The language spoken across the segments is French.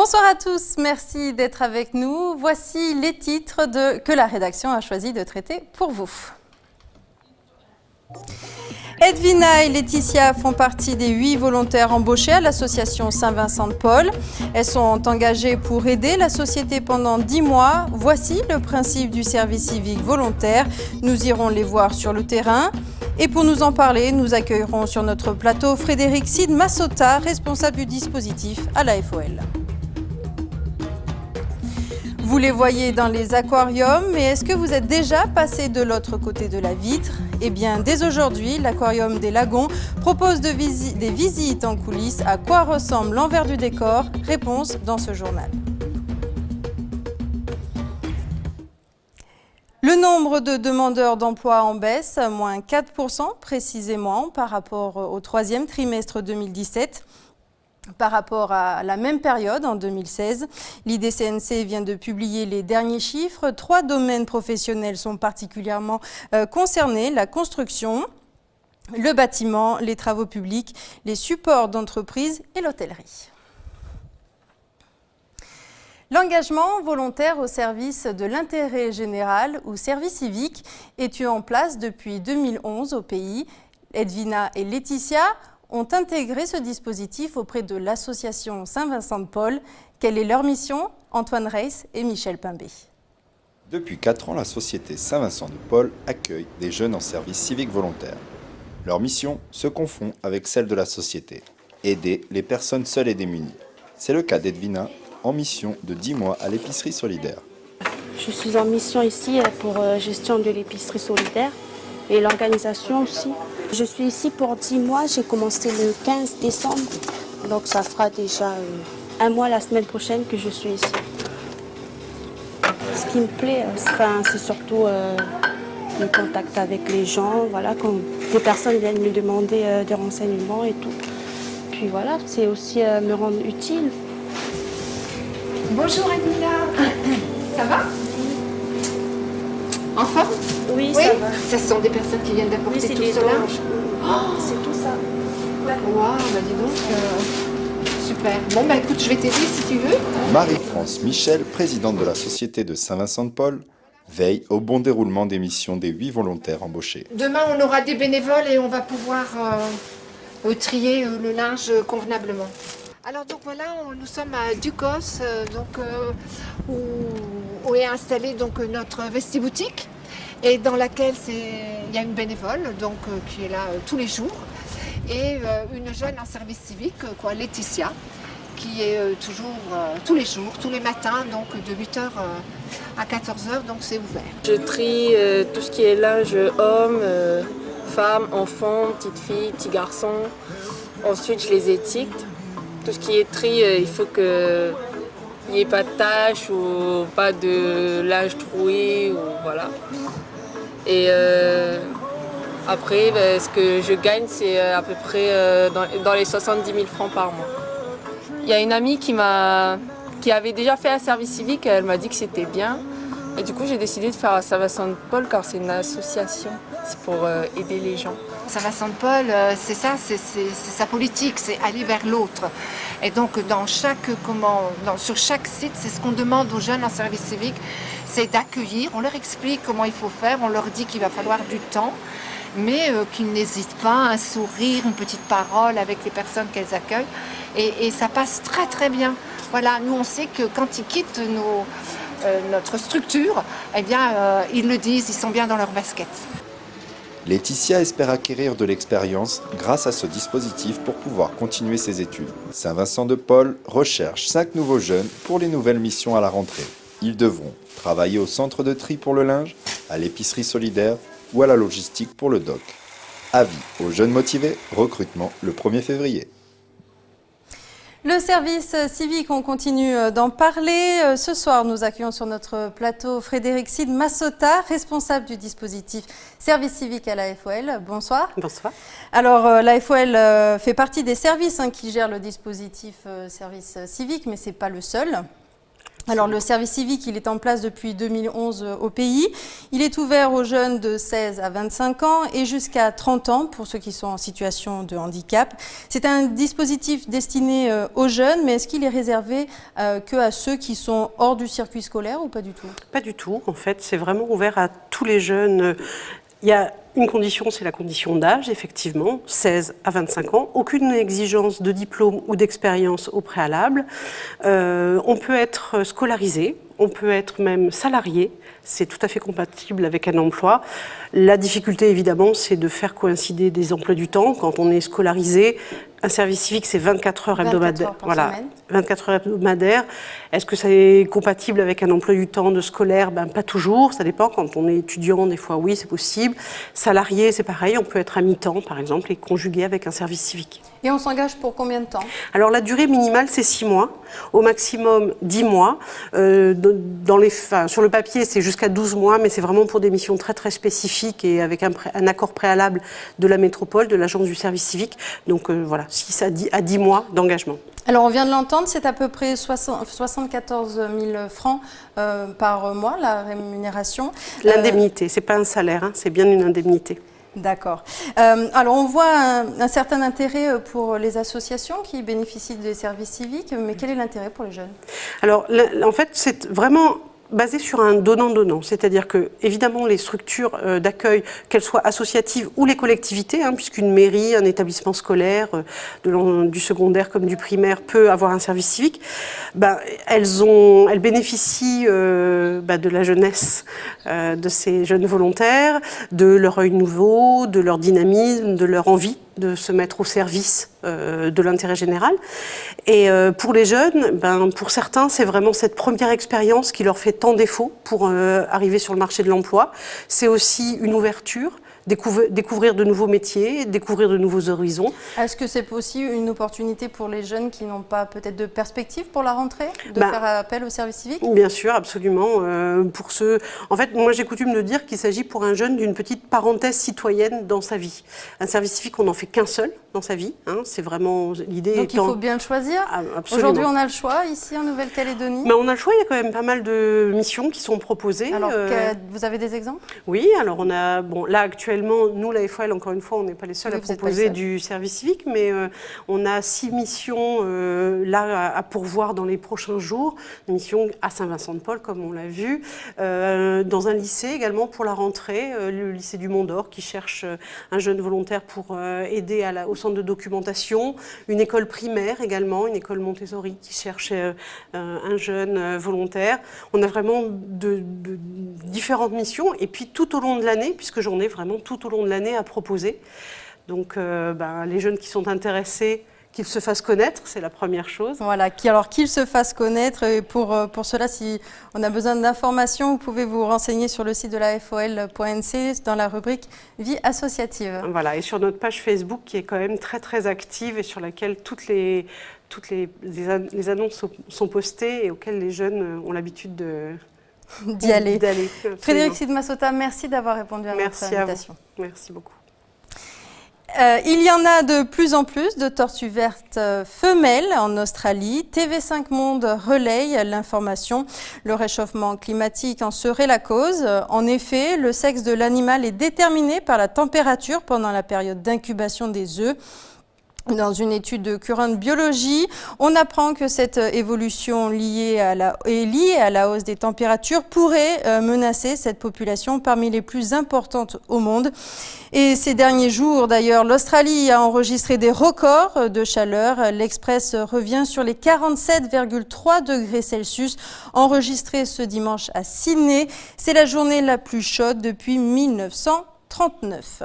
Bonsoir à tous, merci d'être avec nous. Voici les titres que la rédaction a choisi de traiter pour vous. Edwina et Laetitia font partie des 8 volontaires embauchés à l'association Saint-Vincent-de-Paul. Elles sont engagées pour aider la société pendant 10 mois. Voici le principe du service civique volontaire. Nous irons les voir sur le terrain. Et pour nous en parler, nous accueillerons sur notre plateau Frédéric Cid Massota, responsable du dispositif à la FOL. Vous les voyez dans les aquariums, mais est-ce que vous êtes déjà passé de l'autre côté de la vitre? Eh bien, dès aujourd'hui, l'aquarium des Lagons propose des visites en coulisses. À quoi ressemble l'envers du décor? Réponse dans ce journal. Le nombre de demandeurs d'emploi en baisse, moins 4% précisément par rapport au troisième trimestre 2017. Par rapport à la même période en 2016, l'IDCNC vient de publier les derniers chiffres. 3 domaines professionnels sont particulièrement concernés: la construction, le bâtiment, les travaux publics, les supports d'entreprise et l'hôtellerie. L'engagement volontaire au service de l'intérêt général ou service civique est en place depuis 2011 au pays. Edwina et Laetitia ont intégré ce dispositif auprès de l'association Saint-Vincent-de-Paul. Quelle est leur mission? Antoine Reiss et Michel Pimbé. Depuis 4 ans, la société Saint-Vincent-de-Paul accueille des jeunes en service civique volontaire. Leur mission se confond avec celle de la société: aider les personnes seules et démunies. C'est le cas d'Edwina, en mission de 10 mois à l'épicerie solidaire. Je suis en mission ici pour gestion de l'épicerie solidaire et l'organisation aussi. Je suis ici pour 10 mois, j'ai commencé le 15 décembre, donc ça fera déjà 1 mois la semaine prochaine que je suis ici. Ce qui me plaît, c'est surtout le contact avec les gens, voilà, quand des personnes viennent me demander des renseignements et tout. Puis voilà, c'est aussi me rendre utile. Bonjour Edwina, ça va? En forme? Oui, ça va. Ce sont des personnes qui viennent d'apporter tout ce linge. Oh, c'est tout ça. Waouh, bah dis donc, super. Bon, bah écoute, je vais t'aider si tu veux. Marie-France Michel, présidente de la société de Saint-Vincent-de-Paul, veille au bon déroulement des missions des 8 volontaires embauchés. Demain, on aura des bénévoles et on va pouvoir trier le linge convenablement. Alors donc voilà, nous sommes à Ducos, où est installée donc notre vestiboutique, et dans laquelle il y a une bénévole qui est là tous les jours, et une jeune en service civique, Laetitia, qui est toujours tous les jours, tous les matins, donc de 8h à 14h, donc c'est ouvert. Je trie tout ce qui est linge homme, femmes, enfants, petites filles, petits garçons. Ensuite, je les étiquette. Tout ce qui est tri, il faut qu'il n'y ait pas de taches ou pas de linge troué, ou voilà. Et après, ce que je gagne, c'est à peu près dans les 70 000 francs par mois. Il y a une amie qui avait déjà fait un service civique, elle m'a dit que c'était bien. Et du coup, j'ai décidé de faire à Saint-Vincent-de-Paul car c'est une association, c'est pour aider les gens. Saint-Vincent-de-Paul, c'est ça, c'est sa politique, c'est aller vers l'autre. Et donc, sur chaque site, c'est ce qu'on demande aux jeunes en service civique, c'est d'accueillir. On leur explique comment il faut faire, on leur dit qu'il va falloir du temps, mais qu'ils n'hésitent pas, un sourire, une petite parole avec les personnes qu'elles accueillent. Et ça passe très très bien. Voilà, nous on sait que quand ils quittent notre structure, eh bien, ils le disent, ils sont bien dans leur basket. Laetitia espère acquérir de l'expérience grâce à ce dispositif pour pouvoir continuer ses études. Saint-Vincent-de-Paul recherche 5 nouveaux jeunes pour les nouvelles missions à la rentrée. Ils devront travailler au centre de tri pour le linge, à l'épicerie solidaire ou à la logistique pour le dock. Avis aux jeunes motivés, recrutement le 1er février. Le service civique, on continue d'en parler. Ce soir, nous accueillons sur notre plateau Frédéric Cid Massota, responsable du dispositif service civique à la FOL. Bonsoir. Bonsoir. Alors, la FOL fait partie des services qui gèrent le dispositif service civique, mais ce n'est pas le seul. Alors le service civique, il est en place depuis 2011 au pays. Il est ouvert aux jeunes de 16 à 25 ans et jusqu'à 30 ans pour ceux qui sont en situation de handicap. C'est un dispositif destiné aux jeunes, mais est-ce qu'il est réservé que à ceux qui sont hors du circuit scolaire ou pas du tout? Pas du tout, en fait, c'est vraiment ouvert à tous les jeunes. Il y a une condition, c'est la condition d'âge, effectivement, 16 à 25 ans. Aucune exigence de diplôme ou d'expérience au préalable. On peut être scolarisé, on peut être même salarié. C'est tout à fait compatible avec un emploi. La difficulté, évidemment, c'est de faire coïncider des emplois du temps. Quand on est scolarisé, un service civique, c'est 24 heures hebdomadaires. 24 heures hebdomadaires. Est-ce que c'est compatible avec un emploi du temps de scolaire? Pas toujours, ça dépend. Quand on est étudiant, des fois, oui, c'est possible. Salarié, c'est pareil. On peut être à mi-temps, par exemple, et conjugué avec un service civique. Et on s'engage pour combien de temps? Alors, la durée minimale, c'est 6 mois. Au maximum, 10 mois. Sur le papier, c'est jusqu'à 12 mois, mais c'est vraiment pour des missions très, très spécifiques et avec un accord préalable de la métropole, de l'agence du service civique. Donc, voilà, 6 à 10 mois d'engagement. Alors, on vient de l'entendre, c'est à peu près 74 000 francs par mois, la rémunération. L'indemnité, c'est pas un salaire, hein, c'est bien une indemnité. D'accord. Alors, on voit un certain intérêt pour les associations qui bénéficient des services civiques, mais quel est l'intérêt pour les jeunes? Alors, en fait, c'est vraiment basé sur un donnant-donnant, c'est-à-dire que, évidemment, les structures d'accueil, qu'elles soient associatives ou les collectivités, puisqu'une mairie, un établissement scolaire, du secondaire comme du primaire, peut avoir un service civique, elles bénéficient de la jeunesse de ces jeunes volontaires, de leur œil nouveau, de leur dynamisme, de leur envie de se mettre au service de l'intérêt général. Et pour les jeunes, pour certains, c'est vraiment cette première expérience qui leur fait tant défaut pour arriver sur le marché de l'emploi. C'est aussi une ouverture, découvrir de nouveaux métiers, découvrir de nouveaux horizons. Est-ce que c'est aussi une opportunité pour les jeunes qui n'ont pas peut-être de perspective pour la rentrée, de faire appel au service civique? Bien sûr, absolument. Pour ceux... En fait, moi j'ai coutume de dire qu'il s'agit pour un jeune d'une petite parenthèse citoyenne dans sa vie. Un service civique, on n'en fait qu'un seul dans sa vie. C'est vraiment l'idée. Donc il faut bien le choisir. Aujourd'hui, on a le choix ici en Nouvelle-Calédonie. On a le choix, il y a quand même pas mal de missions qui sont proposées. Alors, vous avez des exemples? Oui, alors on a... là actuellement, nous, la FOL, encore une fois, on n'est pas les seuls à proposer du service civique, mais on a 6 missions là à pourvoir dans les prochains jours. Des missions à Saint-Vincent-de-Paul, comme on l'a vu. Dans un lycée également pour la rentrée, le lycée du Mont-d'Or qui cherche un jeune volontaire pour aider au centre de documentation. Une école primaire également, une école Montessori qui cherche un jeune volontaire. On a vraiment de différentes missions et puis tout au long de l'année, puisque j'en ai vraiment tout au long de l'année à proposer. Donc les jeunes qui sont intéressés, qu'ils se fassent connaître, c'est la première chose. Voilà, qu'ils se fassent connaître. Et pour cela, si on a besoin d'informations, vous pouvez vous renseigner sur le site de la FOL.nc dans la rubrique Vie associative. Voilà, et sur notre page Facebook qui est quand même très très active et sur laquelle toutes les annonces sont postées et auxquelles les jeunes ont l'habitude d'y aller. Frédérique Sidma-Sota, merci d'avoir répondu à notre invitation. Merci beaucoup. Il y en a de plus en plus de tortues vertes femelles en Australie. TV5 Monde relaye l'information. Le réchauffement climatique en serait la cause. En effet, le sexe de l'animal est déterminé par la température pendant la période d'incubation des œufs. Dans une étude de Current Biology, on apprend que cette évolution est liée à la hausse des températures pourrait menacer cette population parmi les plus importantes au monde. Et ces derniers jours, d'ailleurs, l'Australie a enregistré des records de chaleur. L'Express revient sur les 47,3 degrés Celsius enregistrés ce dimanche à Sydney. C'est la journée la plus chaude depuis 1939.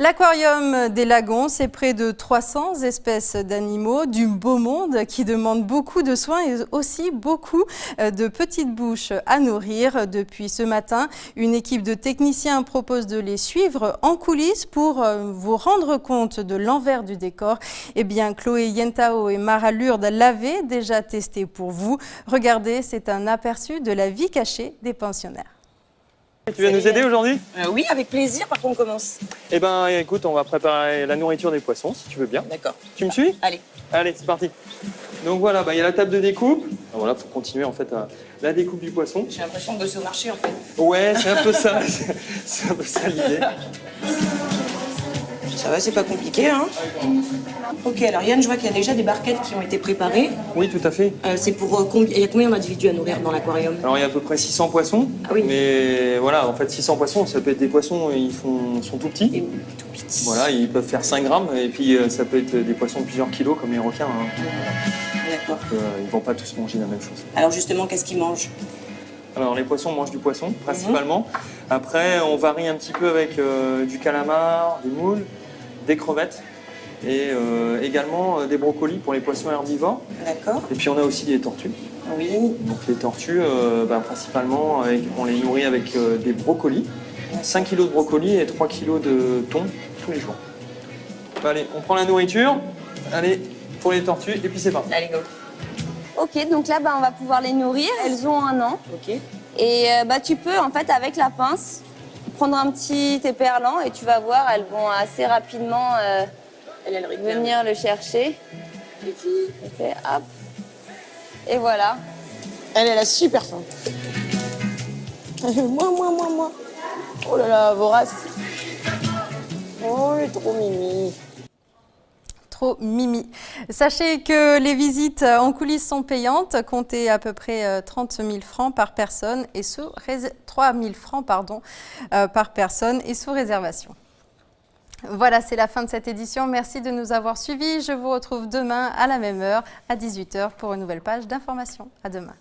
L'Aquarium des Lagons, c'est près de 300 espèces d'animaux du beau monde qui demandent beaucoup de soins et aussi beaucoup de petites bouches à nourrir. Depuis ce matin, une équipe de techniciens propose de les suivre en coulisses pour vous rendre compte de l'envers du décor. Eh bien, Chloé Yentao et Mara Lourdes l'avaient déjà testé pour vous. Regardez, c'est un aperçu de la vie cachée des pensionnaires. Tu viens nous aider aujourd'hui? Oui, avec plaisir. Par contre, on commence. Eh ben, écoute, on va préparer la nourriture des poissons, si tu veux bien. D'accord. Tu me suis? Allez. Allez, c'est parti. Donc voilà, il y a la table de découpe. Voilà, faut continuer en fait à la découpe du poisson. J'ai l'impression de bosser au marché en fait. Ouais, c'est un peu ça. C'est un peu ça l'idée. Ça va, c'est pas compliqué, hein. Ok, alors Yann, je vois qu'il y a déjà des barquettes qui ont été préparées. Oui, tout à fait. C'est pour il y a combien d'individus à nourrir dans l'aquarium? Alors il y a à peu près 600 poissons. Ah oui. Mais voilà, en fait 600 poissons, ça peut être des poissons, sont tout petits. Et tout petit. Voilà, ils peuvent faire 5 grammes. Et puis ça peut être des poissons de plusieurs kilos comme les requins. Hein. D'accord. Ils vont pas tous manger la même chose. Alors justement, qu'est-ce qu'ils mangent? Alors les poissons mangent du poisson principalement. Après on varie un petit peu avec du calamar, des moules, des crevettes et également des brocolis pour les poissons herbivores. D'accord. Et puis on a aussi des tortues. Oui. Donc les tortues principalement on les nourrit avec des brocolis. 5 kg de brocolis et 3 kg de thon tous les jours. Allez, on prend la nourriture. Allez, pour les tortues et puis c'est parti. Allez, go. Ok, donc là, on va pouvoir les nourrir. Elles ont 1 an. Ok. Et tu peux, en fait, avec la pince, prendre un petit éperlan et tu vas voir, elles vont assez rapidement venir le chercher. Les filles. Ok, hop. Et voilà. Elle a super faim. Moi. Oh là là, vorace. Oh, elle est trop mimi. Trop mimi. Sachez que les visites en coulisses sont payantes, comptez à peu près 30 000 francs par personne et 3 000 francs par personne et sous réservation. Voilà, c'est la fin de cette édition. Merci de nous avoir suivis. Je vous retrouve demain à la même heure, à 18 h, pour une nouvelle page d'information. À demain.